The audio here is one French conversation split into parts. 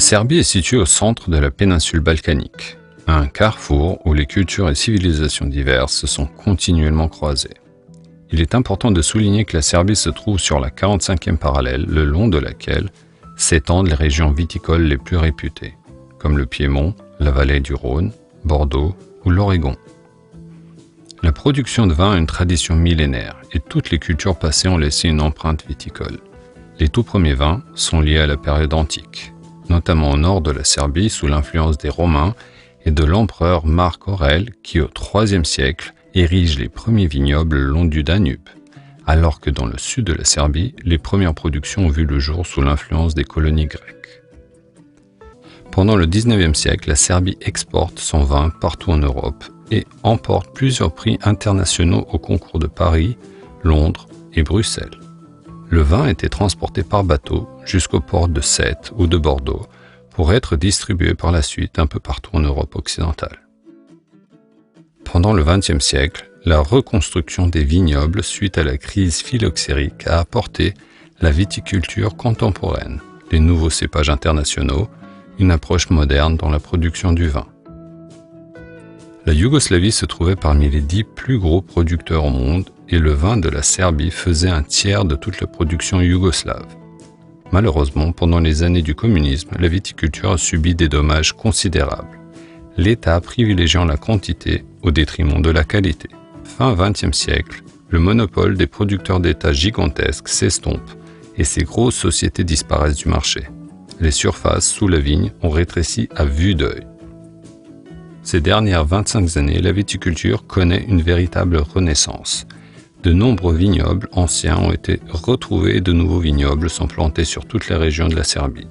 Serbie est située au centre de la péninsule balkanique, un carrefour où les cultures et civilisations diverses se sont continuellement croisées. Il est important de souligner que la Serbie se trouve sur la 45e parallèle, le long de laquelle s'étendent les régions viticoles les plus réputées, comme le Piémont, la vallée du Rhône, Bordeaux ou l'Oregon. La production de vin a une tradition millénaire et toutes les cultures passées ont laissé une empreinte viticole. Les tout premiers vins sont liés à la période antique, notamment au nord de la Serbie sous l'influence des Romains et de l'empereur Marc Aurèle qui au IIIe siècle érige les premiers vignobles le long du Danube, alors que dans le sud de la Serbie, les premières productions ont vu le jour sous l'influence des colonies grecques. Pendant le XIXe siècle, la Serbie exporte son vin partout en Europe et emporte plusieurs prix internationaux au concours de Paris, Londres et Bruxelles. Le vin était transporté par bateau jusqu'au port de Sète ou de Bordeaux pour être distribué par la suite un peu partout en Europe occidentale. Pendant le XXe siècle, la reconstruction des vignobles suite à la crise phylloxérique a apporté la viticulture contemporaine, les nouveaux cépages internationaux, une approche moderne dans la production du vin. La Yougoslavie se trouvait parmi les 10 plus gros producteurs au monde et le vin de la Serbie faisait un tiers de toute la production yougoslave. Malheureusement, pendant les années du communisme, la viticulture a subi des dommages considérables, l'État privilégiant la quantité au détriment de la qualité. Fin XXe siècle, le monopole des producteurs d'État gigantesques s'estompe et ces grosses sociétés disparaissent du marché. Les surfaces sous la vigne ont rétréci à vue d'œil. Ces dernières 25 années, la viticulture connaît une véritable renaissance. De nombreux vignobles anciens ont été retrouvés et de nouveaux vignobles sont plantés sur toutes les régions de la Serbie.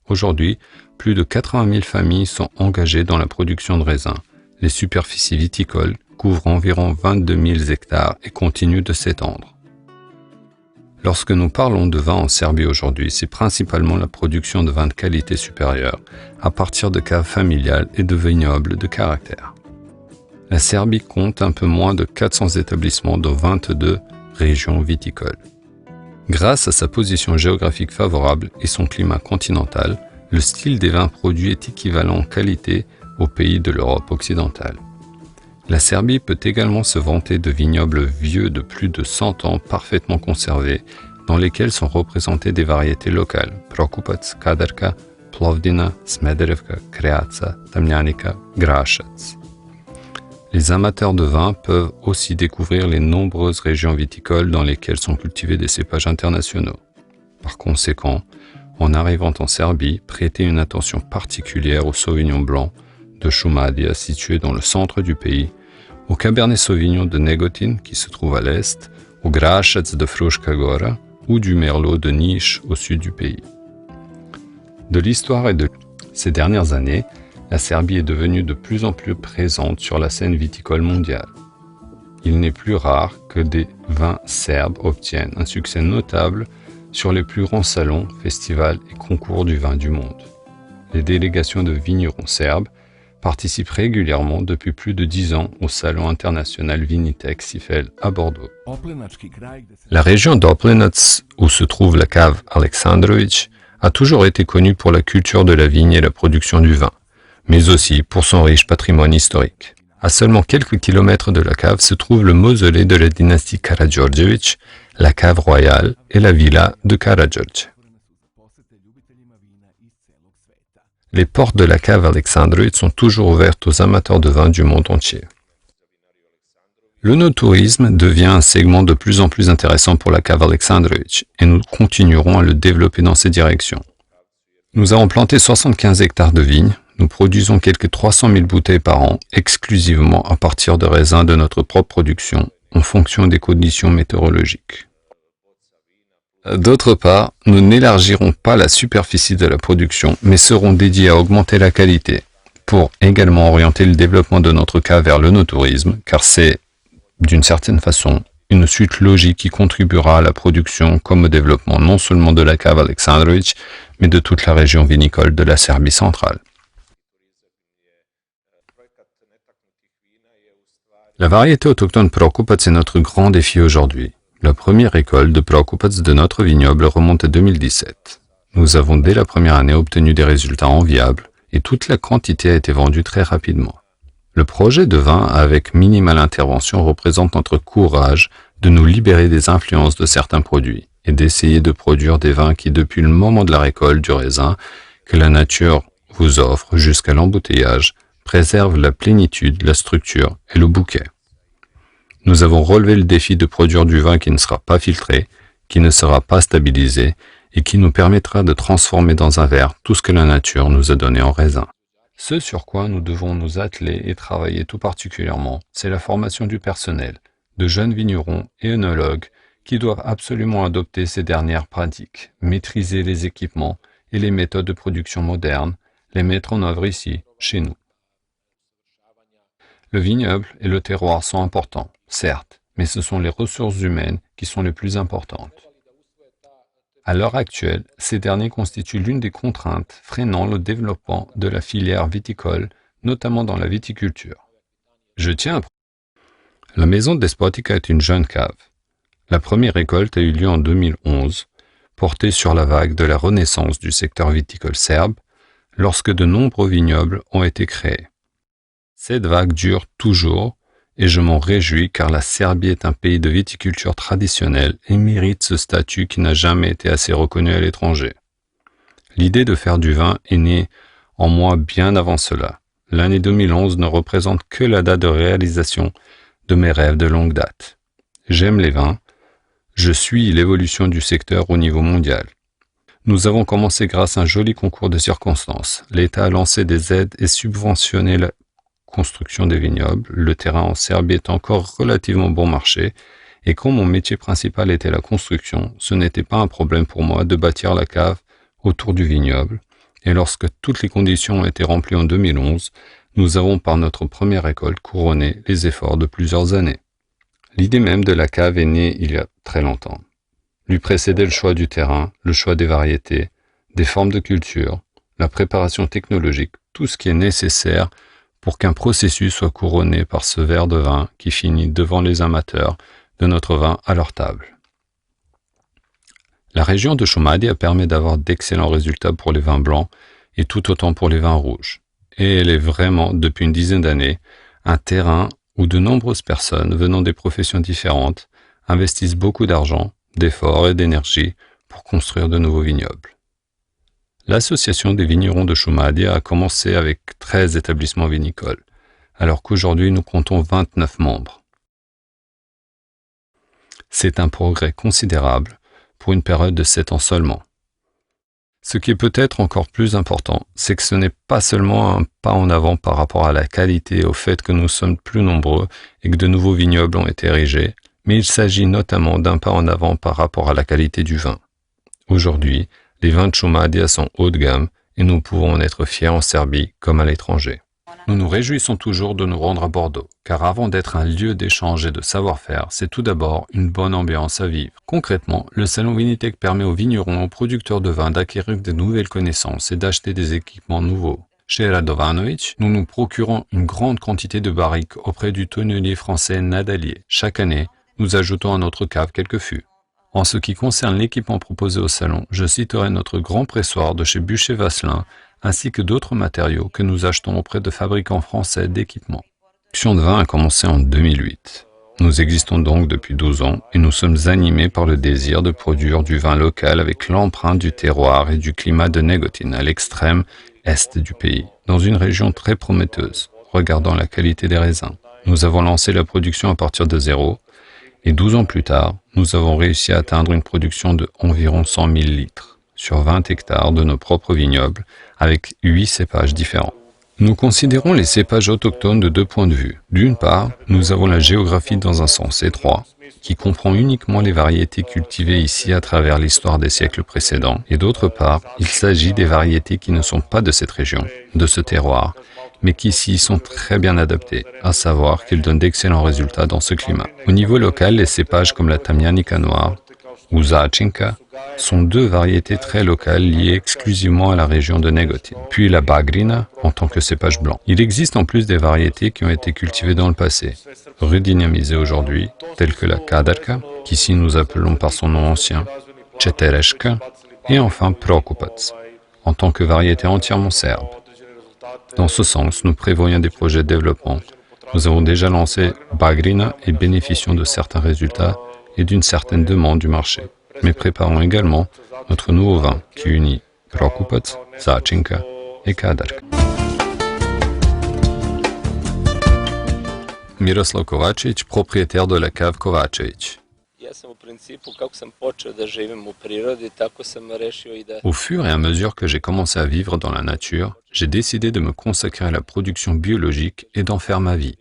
Aujourd'hui, plus de 80 000 familles sont engagées dans la production de raisins. Les superficies viticoles couvrent environ 22 000 hectares et continuent de s'étendre. Lorsque nous parlons de vin en Serbie aujourd'hui, c'est principalement la production de vins de qualité supérieure, à partir de caves familiales et de vignobles de caractère. La Serbie compte un peu moins de 400 établissements dans 22 régions viticoles. Grâce à sa position géographique favorable et son climat continental, le style des vins produits est équivalent en qualité aux pays de l'Europe occidentale. La Serbie peut également se vanter de vignobles vieux de plus de 100 ans parfaitement conservés, dans lesquels sont représentées des variétés locales, Prokupac, Kadarka, Plovdina, Smederevka, Kreaca, Tamljanica, Grašac. Les amateurs de vin peuvent aussi découvrir les nombreuses régions viticoles dans lesquelles sont cultivés des cépages internationaux. Par conséquent, en arrivant en Serbie, prêtez une attention particulière au Sauvignon blanc de Šumadija situé dans le centre du pays, au Cabernet Sauvignon de Negotin qui se trouve à l'est, au Grašac de Fruška Gora ou du Merlot de Niš au sud du pays. De l'histoire et de ces dernières années, la Serbie est devenue de plus en plus présente sur la scène viticole mondiale. Il n'est plus rare que des vins serbes obtiennent un succès notable sur les plus grands salons, festivals et concours du vin du monde. Les délégations de vignerons serbes participent régulièrement depuis plus de 10 ans au Salon international Vinitec Sifel à Bordeaux. La région d'Oplenac, où se trouve la cave Aleksandrović, a toujours été connue pour la culture de la vigne et la production du vin, mais aussi pour son riche patrimoine historique. À seulement quelques kilomètres de la cave se trouve le mausolée de la dynastie Karađorđević, la cave royale et la villa de Karađorđe. Les portes de la cave Aleksandrović sont toujours ouvertes aux amateurs de vin du monde entier. L'œnotourisme devient un segment de plus en plus intéressant pour la cave Aleksandrović et nous continuerons à le développer dans ces directions. Nous avons planté 75 hectares de vignes, nous produisons quelques 300 000 bouteilles par an, exclusivement à partir de raisins de notre propre production, en fonction des conditions météorologiques. D'autre part, nous n'élargirons pas la superficie de la production, mais serons dédiés à augmenter la qualité, pour également orienter le développement de notre cave vers l'œnotourisme, car c'est, d'une certaine façon, une suite logique qui contribuera à la production comme au développement non seulement de la cave Aleksandrović, mais de toute la région vinicole de la Serbie centrale. La variété autochtone Prokupac est notre grand défi aujourd'hui. La première récolte de Prokupac de notre vignoble remonte à 2017. Nous avons dès la première année obtenu des résultats enviables et toute la quantité a été vendue très rapidement. Le projet de vin avec minimale intervention représente notre courage de nous libérer des influences de certains produits et d'essayer de produire des vins qui, depuis le moment de la récolte du raisin que la nature vous offre jusqu'à l'embouteillage, préservent la plénitude, la structure et le bouquet. Nous avons relevé le défi de produire du vin qui ne sera pas filtré, qui ne sera pas stabilisé et qui nous permettra de transformer dans un verre tout ce que la nature nous a donné en raisin. Ce sur quoi nous devons nous atteler et travailler tout particulièrement, c'est la formation du personnel, de jeunes vignerons et œnologues qui doivent absolument adopter ces dernières pratiques, maîtriser les équipements et les méthodes de production modernes, les mettre en œuvre ici, chez nous. Le vignoble et le terroir sont importants, certes, mais ce sont les ressources humaines qui sont les plus importantes. À l'heure actuelle, ces derniers constituent l'une des contraintes freinant le développement de la filière viticole, notamment dans la viticulture. Je tiens à... La maison Despotica est une jeune cave. La première récolte a eu lieu en 2011, portée sur la vague de la renaissance du secteur viticole serbe, lorsque de nombreux vignobles ont été créés. Cette vague dure toujours, et je m'en réjouis car la Serbie est un pays de viticulture traditionnelle et mérite ce statut qui n'a jamais été assez reconnu à l'étranger. L'idée de faire du vin est née en moi bien avant cela. L'année 2011 ne représente que la date de réalisation de mes rêves de longue date. J'aime les vins, je suis l'évolution du secteur au niveau mondial. Nous avons commencé grâce à un joli concours de circonstances. L'État a lancé des aides et subventionné la construction des vignobles, le terrain en Serbie est encore relativement bon marché, et comme mon métier principal était la construction, ce n'était pas un problème pour moi de bâtir la cave autour du vignoble, et lorsque toutes les conditions ont été remplies en 2011, nous avons par notre première récolte couronné les efforts de plusieurs années. L'idée même de la cave est née il y a très longtemps. Lui précédait le choix du terrain, le choix des variétés, des formes de culture, la préparation technologique, tout ce qui est nécessaire pour qu'un processus soit couronné par ce verre de vin qui finit devant les amateurs de notre vin à leur table. La région de Šumadija permet d'avoir d'excellents résultats pour les vins blancs et tout autant pour les vins rouges. Et elle est vraiment, depuis une dizaine d'années, un terrain où de nombreuses personnes venant des professions différentes investissent beaucoup d'argent, d'efforts et d'énergie pour construire de nouveaux vignobles. L'association des vignerons de Šumadija a commencé avec 13 établissements vinicoles, alors qu'aujourd'hui nous comptons 29 membres. C'est un progrès considérable pour une période de 7 ans seulement. Ce qui est peut-être encore plus important, c'est que ce n'est pas seulement un pas en avant par rapport à la qualité et au fait que nous sommes plus nombreux et que de nouveaux vignobles ont été érigés, mais il s'agit notamment d'un pas en avant par rapport à la qualité du vin. Aujourd'hui, les vins de Šumadija sont haut de gamme et nous pouvons en être fiers en Serbie comme à l'étranger. Nous nous réjouissons toujours de nous rendre à Bordeaux, car avant d'être un lieu d'échange et de savoir-faire, c'est tout d'abord une bonne ambiance à vivre. Concrètement, le salon Vinitec permet aux vignerons et aux producteurs de vin d'acquérir de nouvelles connaissances et d'acheter des équipements nouveaux. Chez Radovanović, nous nous procurons une grande quantité de barriques auprès du tonnelier français Nadalier. Chaque année, nous ajoutons à notre cave quelques fûts. En ce qui concerne l'équipement proposé au salon, je citerai notre grand pressoir de chez Bûcher-Vasselin, ainsi que d'autres matériaux que nous achetons auprès de fabricants français d'équipements. La production de vin a commencé en 2008. Nous existons donc depuis 12 ans et nous sommes animés par le désir de produire du vin local avec l'empreinte du terroir et du climat de Negotin à l'extrême est du pays, dans une région très prometteuse, regardant la qualité des raisins. Nous avons lancé la production à partir de zéro, et 12 ans plus tard, nous avons réussi à atteindre une production de environ 100 000 litres sur 20 hectares de nos propres vignobles avec 8 cépages différents. Nous considérons les cépages autochtones de 2 points de vue. D'une part, nous avons la géographie dans un sens étroit, qui comprend uniquement les variétés cultivées ici à travers l'histoire des siècles précédents, et d'autre part, il s'agit des variétés qui ne sont pas de cette région, de ce terroir, mais qui s'y sont très bien adaptés, à savoir qu'ils donnent d'excellents résultats dans ce climat. Au niveau local, les cépages comme la Tamjanica noire ou Začinka sont 2 variétés très locales liées exclusivement à la région de Negotin, puis la Bagrina en tant que cépage blanc. Il existe en plus des variétés qui ont été cultivées dans le passé, redynamisées aujourd'hui, telles que la Kadarka, qu'ici nous appelons par son nom ancien, Četereška, Četereška, Četereška, Četereška, Četereška, Četereška, Četereška, Četereška, Četereška, Četereška, Četereška, Četereška, Četereška, Et enfin, Prokupac, en tant que variété entièrement serbe. Dans ce sens, nous prévoyons des projets de développement. Nous avons déjà lancé Bagrina et bénéficions de certains résultats et d'une certaine demande du marché. Mais préparons également notre nouveau vin qui unit Prokupac, Začinka et Kadarka. Miroslav Kovačević, propriétaire de la cave Kovačević. Au fur et à mesure que j'ai commencé à vivre dans la nature, j'ai décidé de me consacrer à la production biologique et d'en faire ma vie.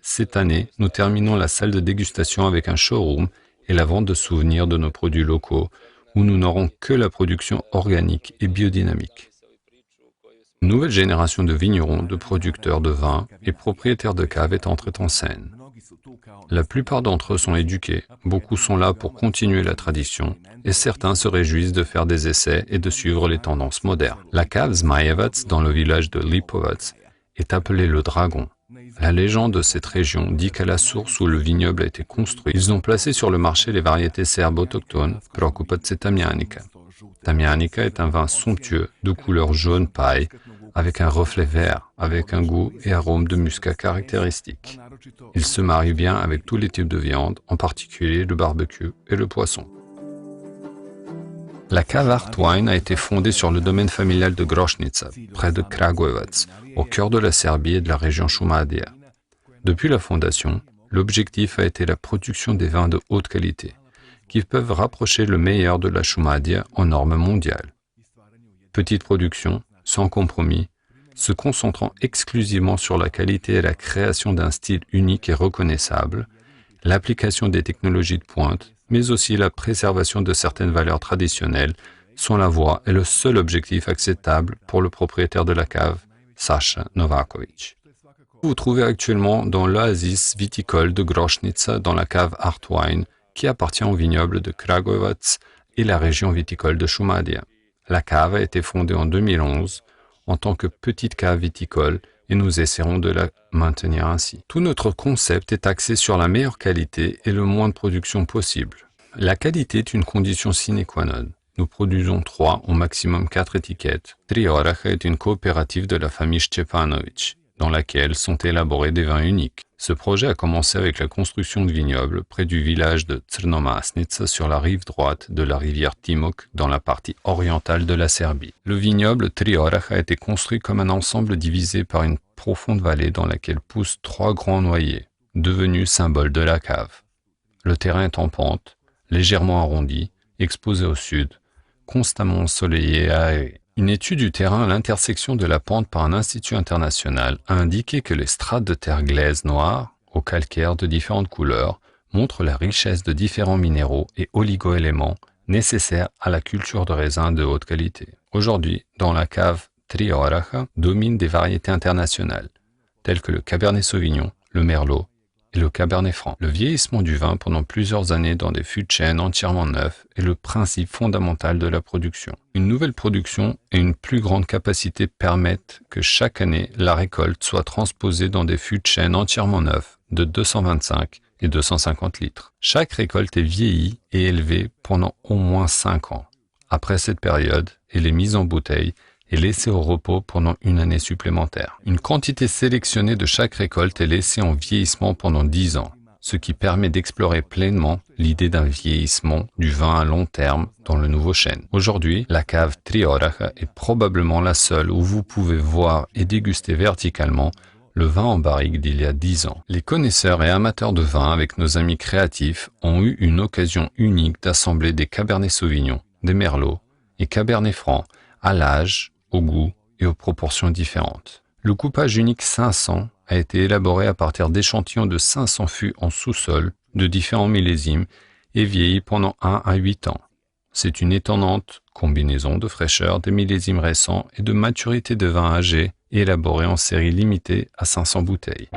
Cette année, nous terminons la salle de dégustation avec un showroom et la vente de souvenirs de nos produits locaux, où nous n'aurons que la production organique et biodynamique. Une nouvelle génération de vignerons, de producteurs de vin et propriétaires de caves est entrée en scène. La plupart d'entre eux sont éduqués, beaucoup sont là pour continuer la tradition, et certains se réjouissent de faire des essais et de suivre les tendances modernes. La cave Zmajevac, dans le village de Lipovac, est appelée le Dragon. La légende de cette région dit qu'à la source où le vignoble a été construit, ils ont placé sur le marché les variétés serbes autochtones, Prokupac et Tamjanica. Tamjanica est un vin somptueux, de couleur jaune paille, avec un reflet vert, avec un goût et arôme de muscat caractéristiques. Il se marie bien avec tous les types de viande, en particulier le barbecue et le poisson. La cave Artwine a été fondée sur le domaine familial de Grošnica, près de Kragujevac, au cœur de la Serbie et de la région Šumadija. Depuis la fondation, l'objectif a été la production des vins de haute qualité, qui peuvent rapprocher le meilleur de la Šumadija en normes mondiales. Petite production, sans compromis, se concentrant exclusivement sur la qualité et la création d'un style unique et reconnaissable, l'application des technologies de pointe, mais aussi la préservation de certaines valeurs traditionnelles, sont la voie et le seul objectif acceptable pour le propriétaire de la cave, Saša Novaković. Vous vous trouvez actuellement dans l'oasis viticole de Grošnica dans la cave Artwine, qui appartient au vignoble de Kragujevac et la région viticole de Šumadija. La cave a été fondée en 2011 en tant que petite cave viticole et nous essaierons de la maintenir ainsi. Tout notre concept est axé sur la meilleure qualité et le moins de production possible. La qualité est une condition sine qua non. Nous produisons 3, au maximum 4 étiquettes. Tri Oraha est une coopérative de la famille Stjepanović, dans laquelle sont élaborés des vins uniques. Ce projet a commencé avec la construction de vignobles près du village de Crnomasnica sur la rive droite de la rivière Timok dans la partie orientale de la Serbie. Le vignoble Tri Oraha a été construit comme un ensemble divisé par une profonde vallée dans laquelle poussent 3 grands noyers, devenus symboles de la cave. Le terrain est en pente, légèrement arrondi, exposé au sud, constamment ensoleillé et aéré. Une étude du terrain à l'intersection de la pente par un institut international a indiqué que les strates de terre glaise noire, au calcaire de différentes couleurs, montrent la richesse de différents minéraux et oligo-éléments nécessaires à la culture de raisins de haute qualité. Aujourd'hui, dans la cave Tri Oraha, dominent des variétés internationales, telles que le Cabernet Sauvignon, le Merlot et le Cabernet Franc. Le vieillissement du vin pendant plusieurs années dans des fûts de chêne entièrement neufs est le principe fondamental de la production. Une nouvelle production et une plus grande capacité permettent que chaque année, la récolte soit transposée dans des fûts de chêne entièrement neufs de 225 et 250 litres. Chaque récolte est vieillie et élevée pendant au moins 5 ans. Après cette période, elle est mise en bouteille et laissée au repos pendant une année supplémentaire. Une quantité sélectionnée de chaque récolte est laissée en vieillissement pendant 10 ans, ce qui permet d'explorer pleinement l'idée d'un vieillissement du vin à long terme dans le nouveau chêne. Aujourd'hui, la cave Tri Oraha est probablement la seule où vous pouvez voir et déguster verticalement le vin en barrique d'il y a 10 ans. Les connaisseurs et amateurs de vin avec nos amis créatifs ont eu une occasion unique d'assembler des Cabernet Sauvignon, des Merlots et Cabernet Franc à l'âge, au goût et aux proportions différentes. Le coupage unique 500 a été élaboré à partir d'échantillons de 500 fûts en sous-sol de différents millésimes et vieilli pendant 1 à 8 ans. C'est une étonnante combinaison de fraîcheur des millésimes récents et de maturité de vins âgés élaborés en série limitée à 500 bouteilles.